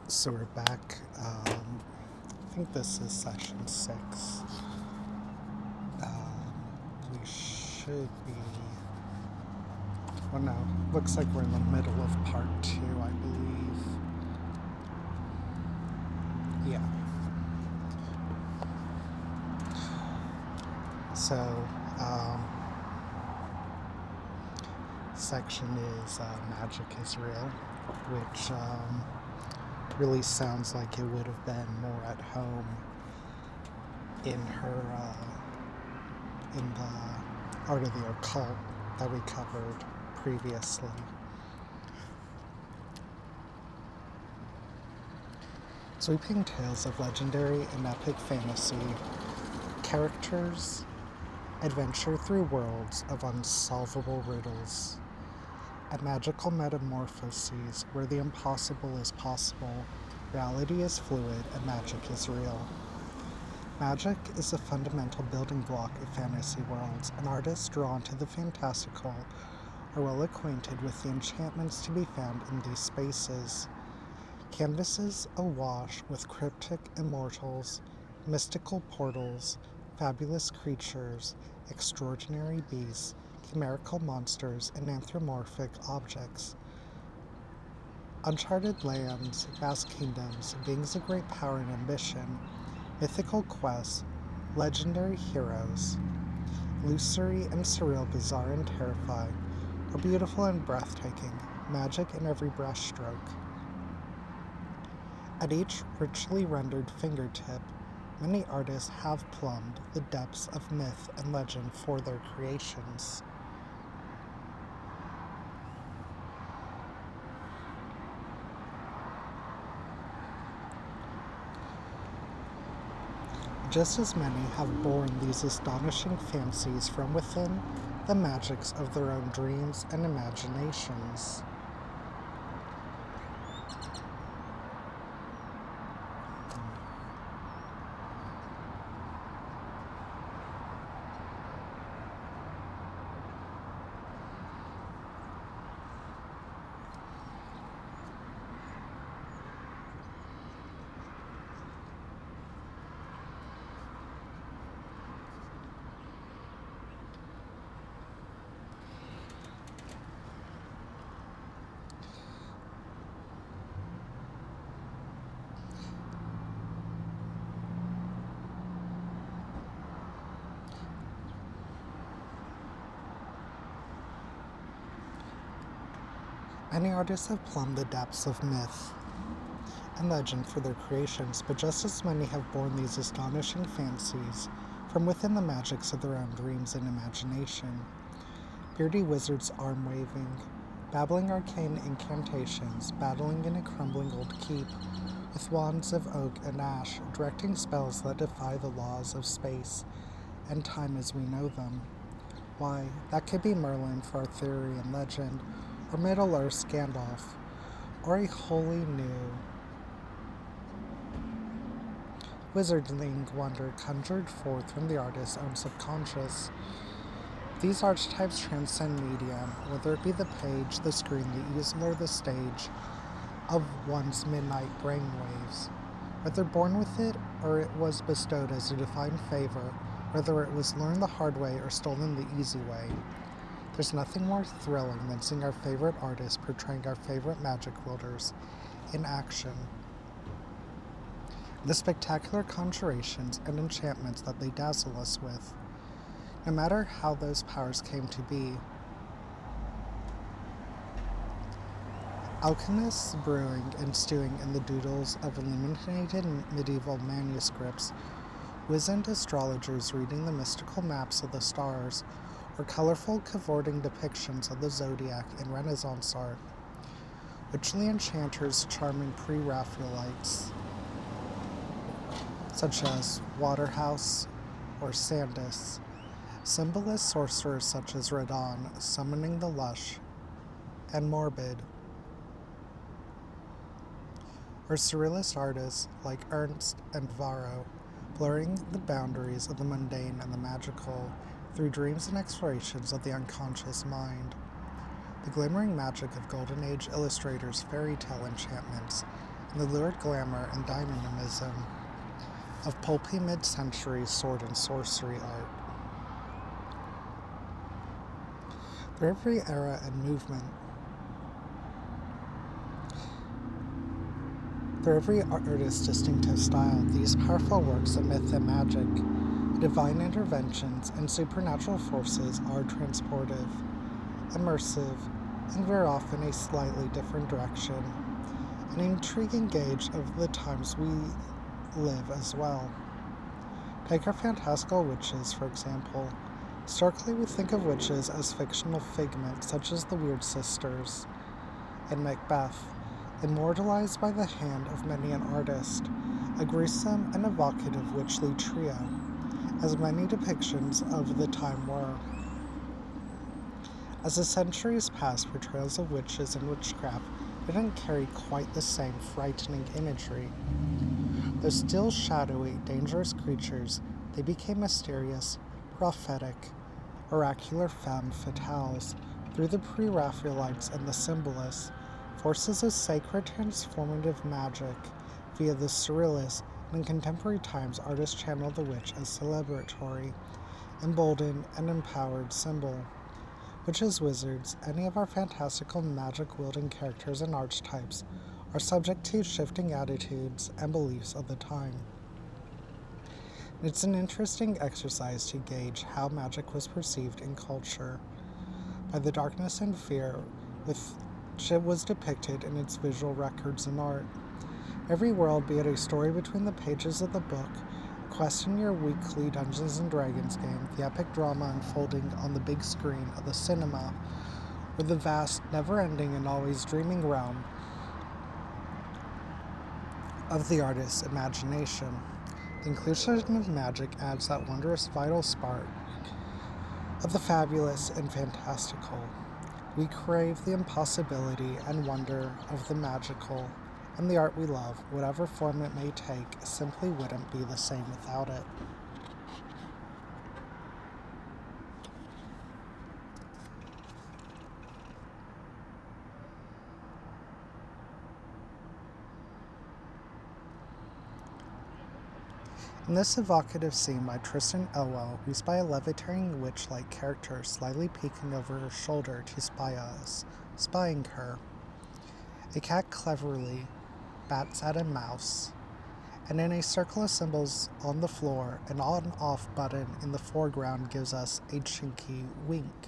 So we're back. I think this is session 6. We should be. Oh no, looks like we're in the middle of part 2, I believe. Yeah. So, section is Magic is Real, which really sounds like it would have been more at home in her, in the Art of the Occult that we covered previously. Sweeping tales of legendary and epic fantasy characters adventure through worlds of unsolvable riddles and magical metamorphoses where the impossible is possible, reality is fluid, and magic is real. Magic is a fundamental building block of fantasy worlds, and artists drawn to the fantastical are well acquainted with the enchantments to be found in these spaces. Canvases awash with cryptic immortals, mystical portals, fabulous creatures, extraordinary beasts, chimerical monsters, and anthropomorphic objects. Uncharted lands, vast kingdoms, beings of great power and ambition, mythical quests, legendary heroes, illusory and surreal, bizarre and terrifying, or beautiful and breathtaking, magic in every brushstroke. At each richly rendered fingertip, many artists have plumbed the depths of myth and legend for their creations. Just as many have borne these astonishing fancies from within the magics of their own dreams and imaginations. Many artists have plumbed the depths of myth and legend for their creations, but just as many have borne these astonishing fancies from within the magics of their own dreams and imagination. Beardy wizards arm-waving, babbling arcane incantations, battling in a crumbling old keep, with wands of oak and ash, directing spells that defy the laws of space and time as we know them. Why, that could be Merlin for Arthurian legend, or Middle-earth's Gandalf, or a wholly new wizardling wonder conjured forth from the artist's own subconscious. These archetypes transcend medium, whether it be the page, the screen, the easel, or the stage of one's midnight brainwaves. Whether born with it or it was bestowed as a divine favor, whether it was learned the hard way or stolen the easy way. There's nothing more thrilling than seeing our favorite artists portraying our favorite magic wielders in action. The spectacular conjurations and enchantments that they dazzle us with. No matter how those powers came to be. Alchemists brewing and stewing in the doodles of illuminated medieval manuscripts, wizened astrologers reading the mystical maps of the stars, or colorful cavorting depictions of the zodiac in Renaissance art, witchly enchanters charming pre-Raphaelites, such as Waterhouse or Sandys, symbolist sorcerers such as Redon summoning the lush and morbid, or surrealist artists like Ernst and Varro, blurring the boundaries of the mundane and the magical through dreams and explorations of the unconscious mind. The glimmering magic of Golden Age illustrators' fairy tale enchantments and the lurid glamour and dynamism of pulpy mid-century sword and sorcery art. Through every era and movement, through every artist's distinctive style, these powerful works of myth and magic, divine interventions, and supernatural forces are transportive, immersive, and very often a slightly different direction, an intriguing gauge of the times we live as well. Take our fantastical witches, for example. Historically, we think of witches as fictional figments, such as the Weird Sisters in Macbeth, immortalized by the hand of many an artist, a gruesome and evocative witchly trio, as many depictions of the time were. As the centuries passed, portrayals of witches and witchcraft didn't carry quite the same frightening imagery. Though still shadowy, dangerous creatures, they became mysterious, prophetic, oracular femme fatales through the pre-Raphaelites and the symbolists, forces of sacred transformative magic. Via the surrealists, and in contemporary times, artists channel the witch as celebratory, emboldened, and empowered symbol. Witches, wizards, any of our fantastical magic-wielding characters and archetypes are subject to shifting attitudes and beliefs of the time. It's an interesting exercise to gauge how magic was perceived in culture by the darkness and fear which it was depicted in its visual records and art. Every world, be it a story between the pages of the book, a quest in your weekly Dungeons & Dragons game, the epic drama unfolding on the big screen of the cinema, or the vast, never-ending and always dreaming realm of the artist's imagination. The inclusion of magic adds that wondrous vital spark of the fabulous and fantastical. We crave the impossibility and wonder of the magical, and the art we love, whatever form it may take, simply wouldn't be the same without it. In this evocative scene by Tristan Elwell, we spy a levitating witch-like character slyly peeking over her shoulder to spy us, spying her. A cat cleverly bats at a mouse, and in a circle of symbols on the floor, an on-off button in the foreground gives us a chinky wink.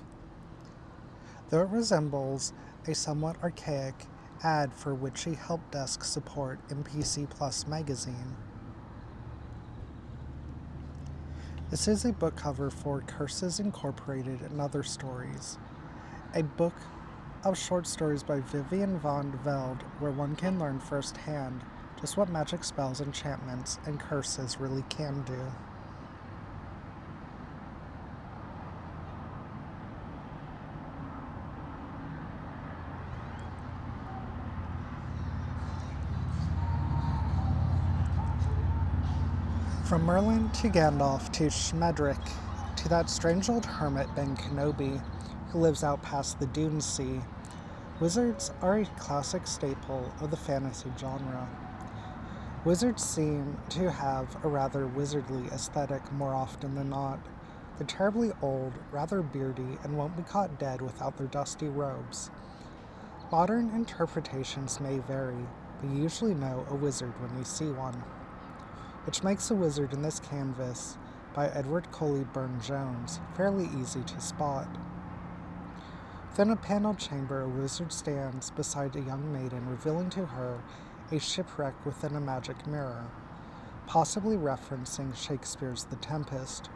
Though it resembles a somewhat archaic ad for witchy help desk support in PC Plus magazine. This is a book cover for Curses Incorporated and Other Stories, a book of short stories by Vivian van Velde, where one can learn firsthand just what magic spells, enchantments, and curses really can do. From Merlin to Gandalf to Schmedrick to that strange old hermit Ben Kenobi who lives out past the Dune Sea, wizards are a classic staple of the fantasy genre. Wizards seem to have a rather wizardly aesthetic more often than not. They're terribly old, rather beardy, and won't be caught dead without their dusty robes. Modern interpretations may vary, but you usually know a wizard when you see one. Which makes a wizard in this canvas by Edward Coley Burne-Jones fairly easy to spot. Within a paneled chamber, a wizard stands beside a young maiden, revealing to her a shipwreck within a magic mirror, possibly referencing Shakespeare's The Tempest.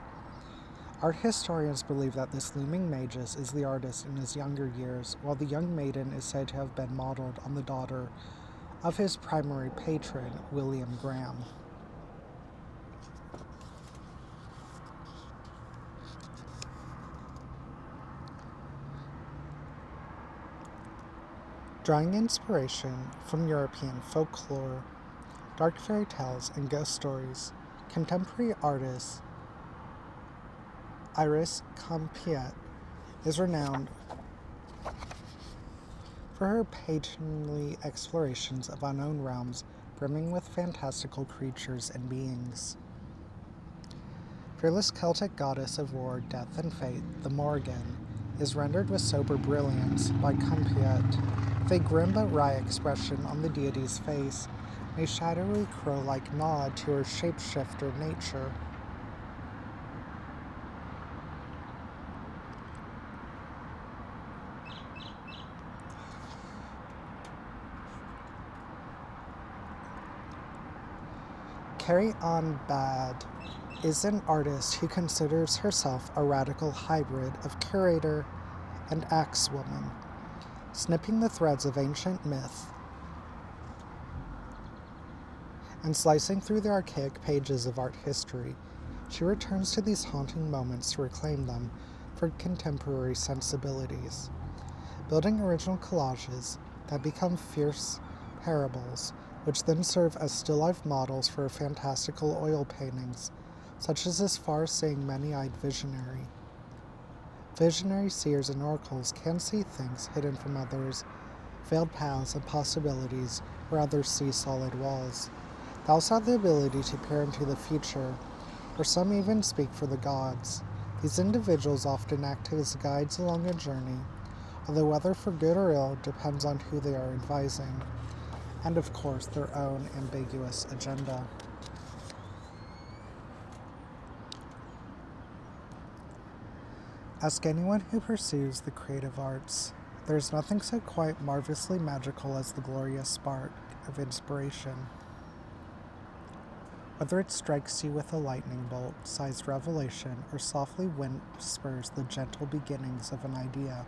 Art historians believe that this looming magus is the artist in his younger years, while the young maiden is said to have been modeled on the daughter of his primary patron, William Graham. Drawing inspiration from European folklore, dark fairy tales, and ghost stories, contemporary artist Iris Compiet is renowned for her patronly explorations of unknown realms brimming with fantastical creatures and beings. Fearless Celtic goddess of war, death, and fate, the Morrigan, is rendered with sober brilliance by Cumpiet, with a grim but wry expression on the deity's face, and a shadowy crow-like nod to her shapeshifter nature. Carrie Ann Bad is an artist who considers herself a radical hybrid of curator and axewoman, snipping the threads of ancient myth and slicing through the archaic pages of art history. She returns to these haunting moments to reclaim them for contemporary sensibilities, building original collages that become fierce parables, which then serve as still-life models for fantastical oil paintings, such as this far-seeing many-eyed visionary. Visionary seers and oracles can see things hidden from others, veiled paths and possibilities where others see solid walls. They also have the ability to peer into the future, or some even speak for the gods. These individuals often act as guides along a journey, although whether for good or ill depends on who they are advising, and of course their own ambiguous agenda. Ask anyone who pursues the creative arts. There is nothing so quite marvelously magical as the glorious spark of inspiration. Whether it strikes you with a lightning bolt-sized revelation or softly whispers the gentle beginnings of an idea,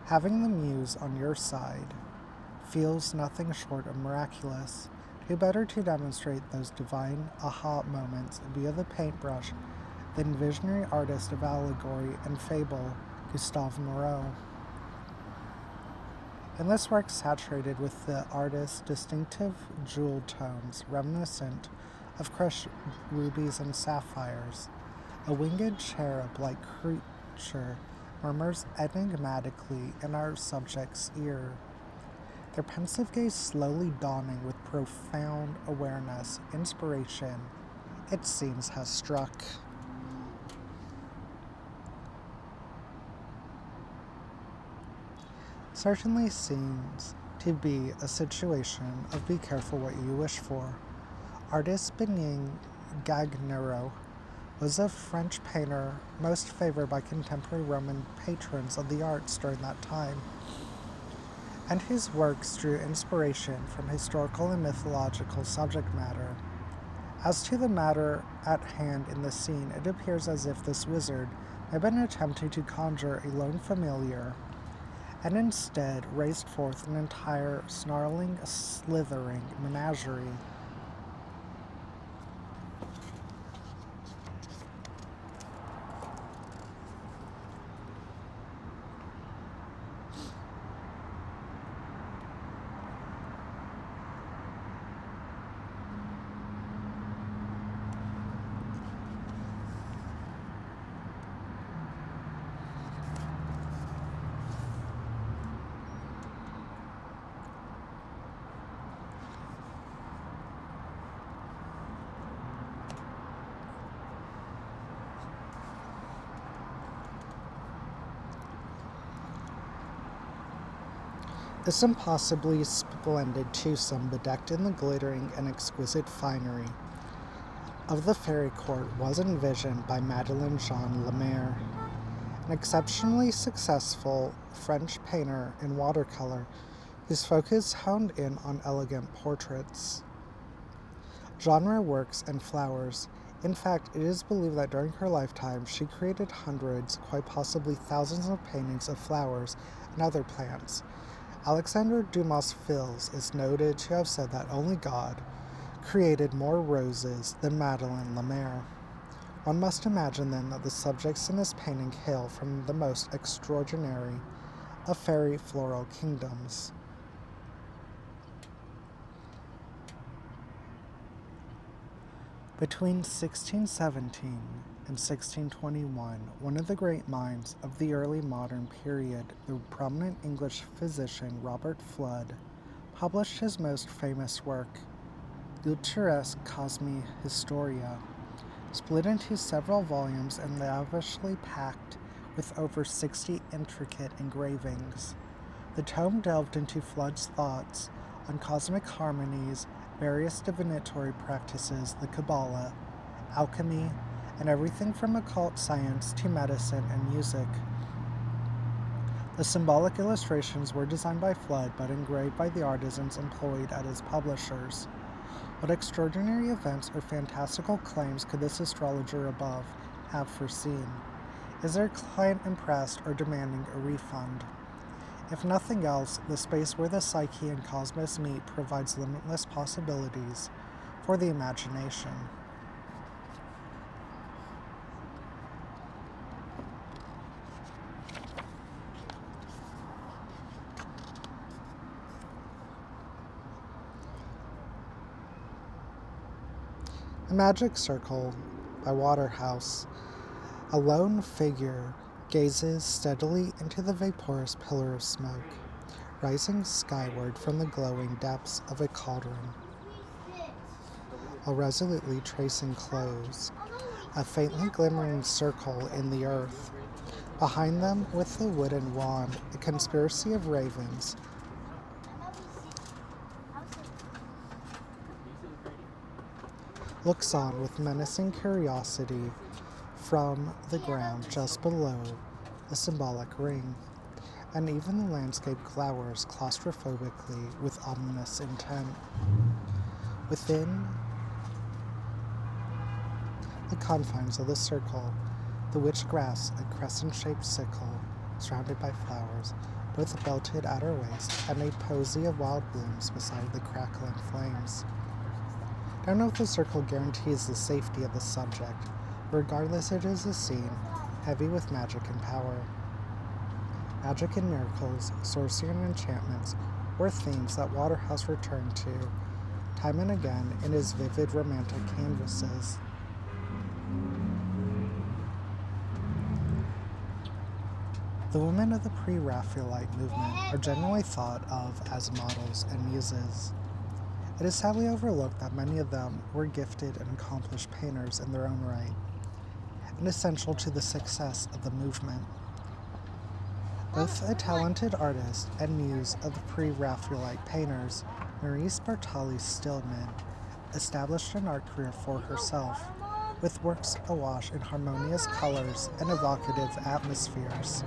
having the muse on your side feels nothing short of miraculous. Who better to demonstrate those divine aha moments via the paintbrush than visionary artist of allegory and fable, Gustave Moreau? In this work saturated with the artist's distinctive jewel tones reminiscent of crushed rubies and sapphires, a winged cherub-like creature murmurs enigmatically in our subject's ear, their pensive gaze slowly dawning with profound awareness. Inspiration, it seems, has struck. Certainly seems to be a situation of be careful what you wish for. Artist Benign Gagnero was a French painter most favored by contemporary Roman patrons of the arts during that time, and whose works drew inspiration from historical and mythological subject matter. As to the matter at hand in the scene, it appears as if this wizard had been attempting to conjure a lone familiar, and instead raised forth an entire snarling, slithering menagerie. This impossibly splendid twosome, bedecked in the glittering and exquisite finery of the fairy court, was envisioned by Madeleine Jean Lemaire, an exceptionally successful French painter in watercolor whose focus honed in on elegant portraits, genre works, and flowers. In fact, it is believed that during her lifetime she created hundreds, quite possibly thousands of paintings of flowers and other plants. Alexandre Dumas Fils is noted to have said that only God created more roses than Madeleine Lemaire. One must imagine then that the subjects in this painting hail from the most extraordinary of fairy floral kingdoms. Between 1617 In 1621, one of the great minds of the early modern period, the prominent English physician Robert Fludd, published his most famous work, Litteris Cosmi Historia, split into several volumes and lavishly packed with over 60 intricate engravings. The tome delved into Fludd's thoughts on cosmic harmonies, various divinatory practices, the Kabbalah, alchemy, and everything from occult science to medicine and music. The symbolic illustrations were designed by Fludd but engraved by the artisans employed at his publishers. What extraordinary events or fantastical claims could this astrologer above have foreseen? Is their client impressed or demanding a refund? If nothing else, the space where the psyche and cosmos meet provides limitless possibilities for the imagination. A Magic Circle by Waterhouse. A lone figure gazes steadily into the vaporous pillar of smoke, rising skyward from the glowing depths of a cauldron. While resolutely tracing close, a faintly glimmering circle in the earth. Behind them, with the wooden wand, a conspiracy of ravens looks on with menacing curiosity from the ground just below the symbolic ring, and even the landscape glowers claustrophobically with ominous intent. Within the confines of the circle, the witch grasps a crescent-shaped sickle surrounded by flowers, both belted at her waist, and a posy of wild blooms beside the crackling flames. I don't know if the circle guarantees the safety of the subject. Regardless, it is a scene heavy with magic and power. Magic and miracles, sorcery and enchantments were themes that Waterhouse returned to time and again in his vivid romantic canvases. The women of the pre-Raphaelite movement are generally thought of as models and muses. It is sadly overlooked that many of them were gifted and accomplished painters in their own right, and essential to the success of the movement. Both a talented artist and muse of the pre-Raphaelite painters, Maurice Bartali Stillman established an art career for herself, with works awash in harmonious colors and evocative atmospheres.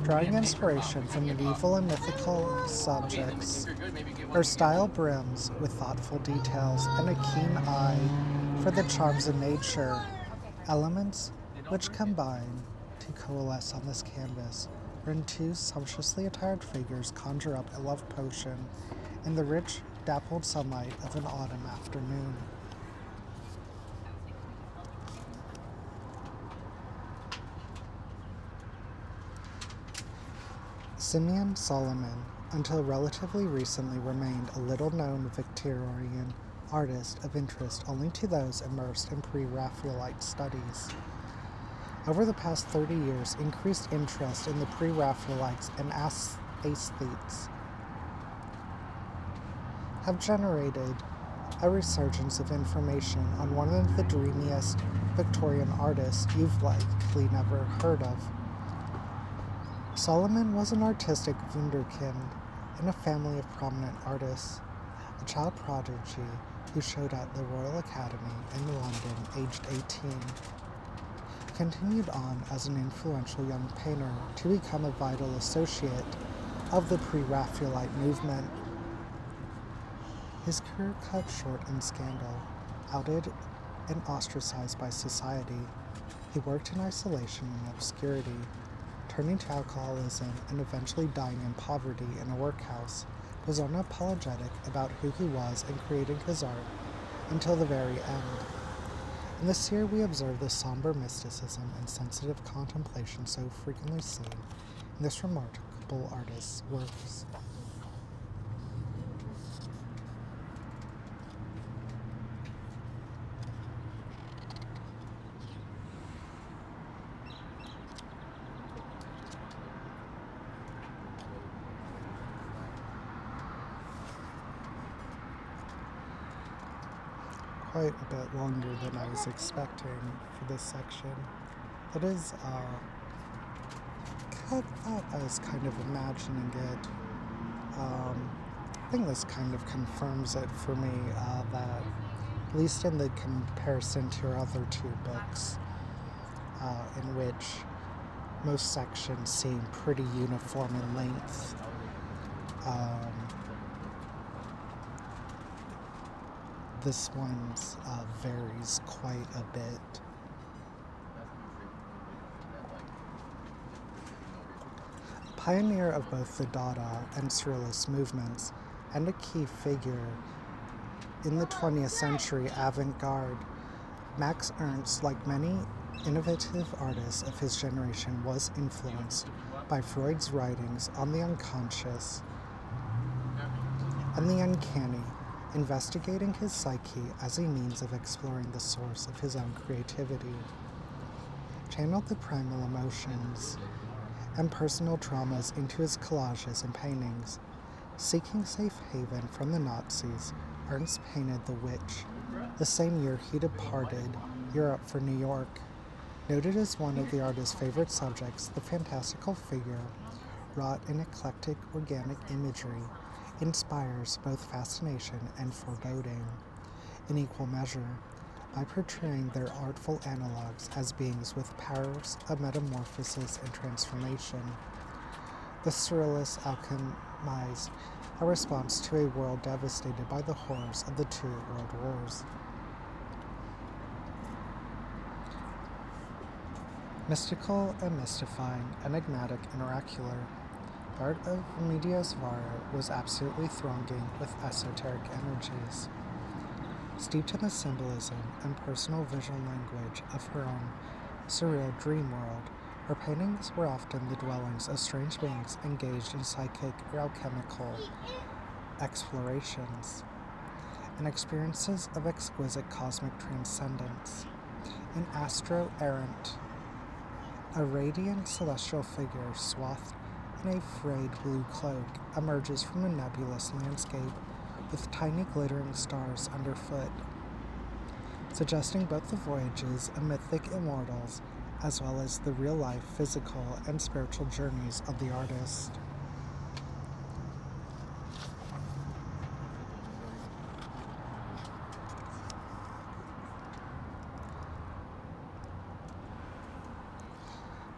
Drawing inspiration from medieval and mythical subjects, her style brims with thoughtful details and a keen eye for the charms of nature, elements which combine to coalesce on this canvas, wherein two sumptuously attired figures conjure up a love potion in the rich, dappled sunlight of an autumn afternoon. Simeon Solomon, until relatively recently, remained a little-known Victorian artist of interest only to those immersed in pre-Raphaelite studies. Over the past 30 years, increased interest in the pre-Raphaelites and aesthetes have generated a resurgence of information on one of the dreamiest Victorian artists you've likely never heard of. Solomon was an artistic wunderkind in a family of prominent artists, a child prodigy who showed at the Royal Academy in London aged 18. He continued on as an influential young painter to become a vital associate of the pre-Raphaelite movement. His career cut short in scandal. Outed and ostracized by society, he worked in isolation and obscurity, turning to alcoholism and eventually dying in poverty in a workhouse, was unapologetic about who he was and creating his art until the very end. In this year we observe the somber mysticism and sensitive contemplation so frequently seen in this remarkable artist's works. quite a bit longer than I was expecting for this section. It is, I thought I was kind of imagining it. I think this kind of confirms it for me, that at least in the comparison to your other two books, in which most sections seem pretty uniform in length, this one's varies quite a bit. Pioneer of both the Dada and Surrealist movements, and a key figure in the 20th century avant-garde, Max Ernst, like many innovative artists of his generation, was influenced by Freud's writings on the unconscious and the uncanny, investigating his psyche as a means of exploring the source of his own creativity. Channeled the primal emotions and personal traumas into his collages and paintings. Seeking safe haven from the Nazis, Ernst painted The Witch, the same year he departed Europe for New York. Noted as one of the artist's favorite subjects, the fantastical figure, wrought in eclectic organic imagery, inspires both fascination and foreboding, in equal measure, by portraying their artful analogues as beings with powers of metamorphosis and transformation. The Surrealists alchemized a response to a world devastated by the horrors of the two world wars. Mystical and mystifying, enigmatic and oracular, the art of Remedios Varo was absolutely thronging with esoteric energies. Steeped in the symbolism and personal visual language of her own surreal dream world, her paintings were often the dwellings of strange beings engaged in psychic or alchemical explorations and experiences of exquisite cosmic transcendence. In Astro Errant, a radiant celestial figure swathed in a frayed blue cloak emerges from a nebulous landscape with tiny glittering stars underfoot, suggesting both the voyages of mythic immortals as well as the real-life physical and spiritual journeys of the artist.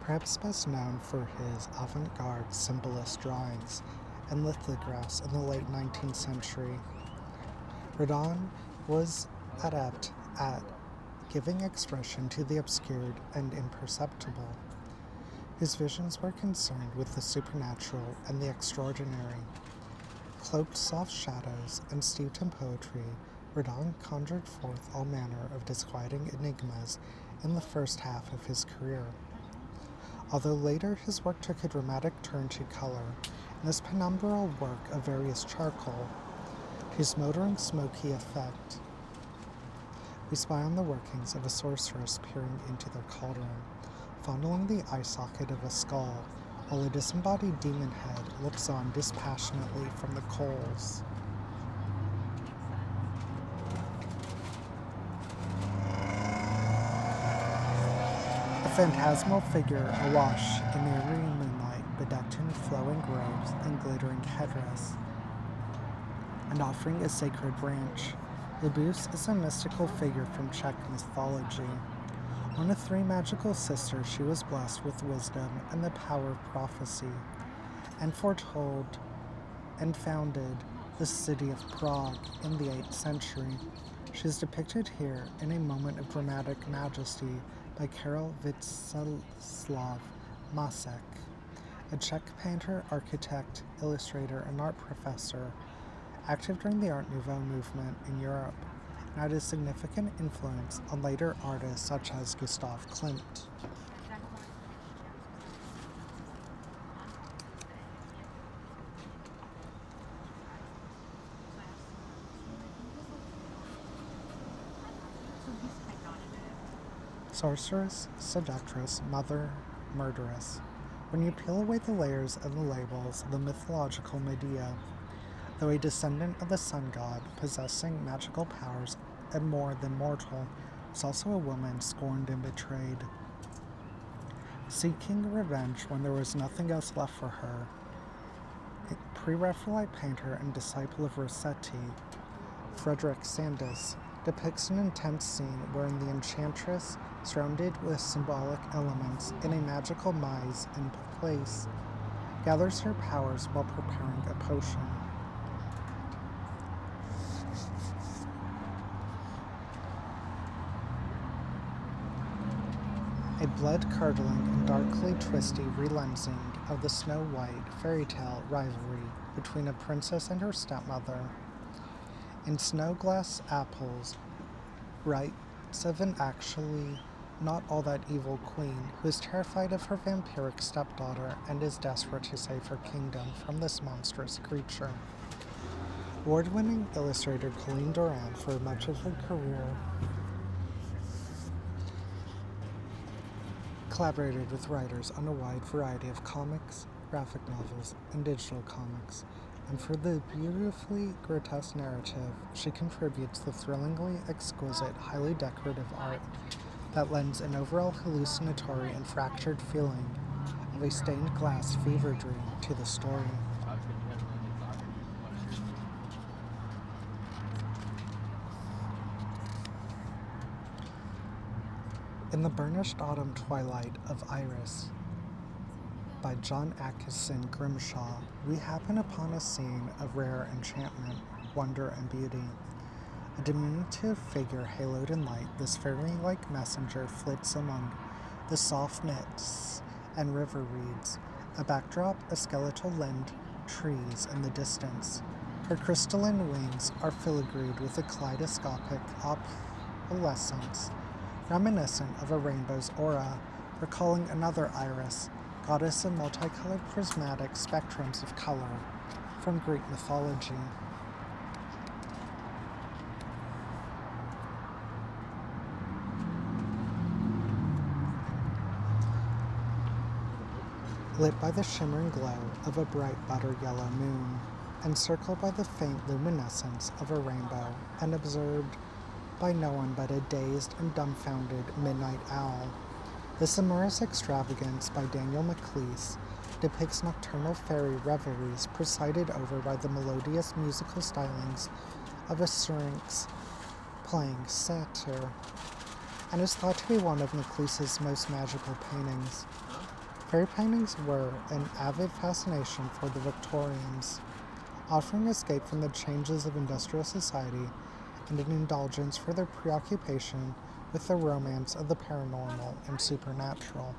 Perhaps best known for his avant-garde symbolist drawings and lithographs in the late 19th century, Rodin was adept at giving expression to the obscured and imperceptible. His visions were concerned with the supernatural and the extraordinary. Cloaked soft shadows and steeped in poetry, Rodin conjured forth all manner of disquieting enigmas in the first half of his career. Although later his work took a dramatic turn to color, in this penumbral work of various charcoal, his smoldering smoky effect, we spy on the workings of a sorceress peering into their cauldron, fondling the eye socket of a skull, while a disembodied demon head looks on dispassionately from the coals. A phantasmal figure awash in the Aryan moonlight, bedecked in flowing robes and glittering headdress, and offering a sacred branch. Labus is a mystical figure from Czech mythology. One of three magical sisters, she was blessed with wisdom and the power of prophecy, and foretold and founded the city of Prague in the 8th century. She is depicted here in a moment of dramatic majesty by Karel Vítězslav Masek, a Czech painter, architect, illustrator, and art professor, active during the Art Nouveau movement in Europe, and had a significant influence on later artists such as Gustav Klimt. Sorceress, seductress, mother, murderess. When you peel away the layers and the labels of the mythological Medea, though a descendant of the sun god possessing magical powers and more than mortal, was also a woman scorned and betrayed. Seeking revenge when there was nothing else left for her, pre-Raphaelite painter and disciple of Rossetti, Frederick Sandys, depicts an intense scene wherein the enchantress, surrounded with symbolic elements in a magical maze and place, gathers her powers while preparing a potion. A blood-curdling and darkly twisty relensing of the Snow White fairy tale rivalry between a princess and her stepmother. In Snowglass Apples writes of an actually not all that evil queen who is terrified of her vampiric stepdaughter and is desperate to save her kingdom from this monstrous creature. Award-winning illustrator Colleen Doran, for much of her career, collaborated with writers on a wide variety of comics, graphic novels, and digital comics, and for the beautifully grotesque narrative, she contributes the thrillingly exquisite, highly decorative art that lends an overall hallucinatory and fractured feeling of a stained glass fever dream to the story. In the burnished autumn twilight of Iris, by John Atkinson Grimshaw, we happen upon a scene of rare enchantment, wonder, and beauty. A diminutive figure haloed in light, this fairy-like messenger flits among the soft mists and river reeds, a backdrop of skeletal-limbed trees in the distance. Her crystalline wings are filigreed with a kaleidoscopic opalescence, reminiscent of a rainbow's aura, recalling another Iris, goddess of multicolored prismatic spectrums of color from Greek mythology. Lit by the shimmering glow of a bright butter yellow moon, encircled by the faint luminescence of a rainbow, and observed by no one but a dazed and dumbfounded midnight owl. This amorous extravagance by Daniel Maclise depicts nocturnal fairy revelries presided over by the melodious musical stylings of a syrinx playing satyr, and is thought to be one of Maclise's most magical paintings. Fairy paintings were an avid fascination for the Victorians, offering escape from the changes of industrial society and an indulgence for their preoccupation with the romance of the paranormal and supernatural.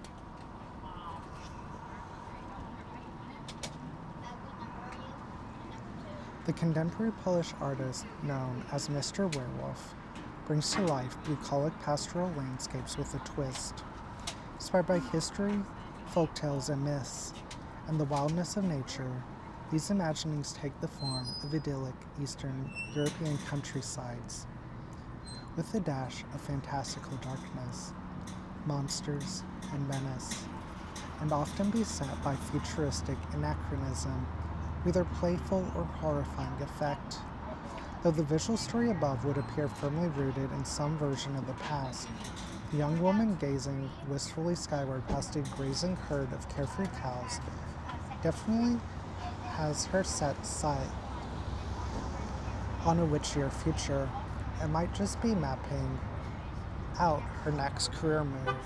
The contemporary Polish artist known as Mr. Werewolf brings to life bucolic pastoral landscapes with a twist. Inspired by history, folktales, and myths, and the wildness of nature, these imaginings take the form of idyllic Eastern European countrysides, with a dash of fantastical darkness, monsters, and menace, and often beset by futuristic anachronism, either playful or horrifying effect. Though the visual story above would appear firmly rooted in some version of the past, the young woman gazing wistfully skyward past a grazing herd of carefree cows definitely has her set sight on a witchier future and might just be mapping out her next career move.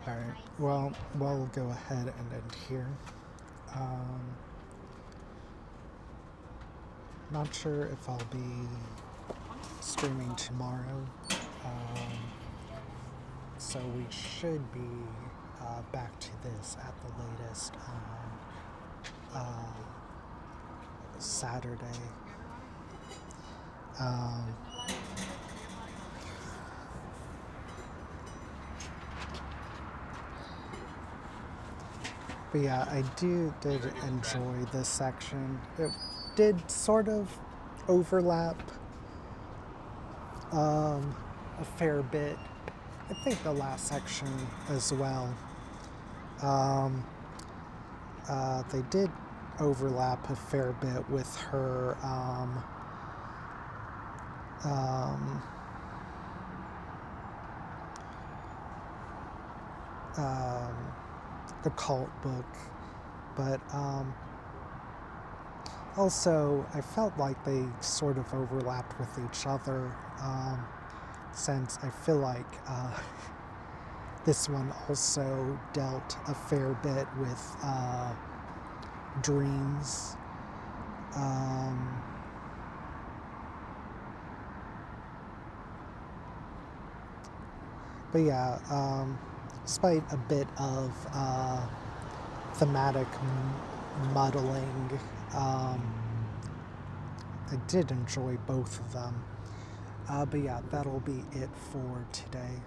Alright, well, we'll go ahead and end here. Not sure if I'll be streaming tomorrow, so we should be back to this at the latest Saturday. But yeah, I did enjoy this section. It did sort of overlap a fair bit. I think the last section as well. Um, they did overlap a fair bit with her um, um, the cult book, but also I felt like they sort of overlapped with each other, since I feel like this one also dealt a fair bit with dreams. Um, but yeah, despite a bit of thematic muddling, I did enjoy both of them. But yeah, that'll be it for today.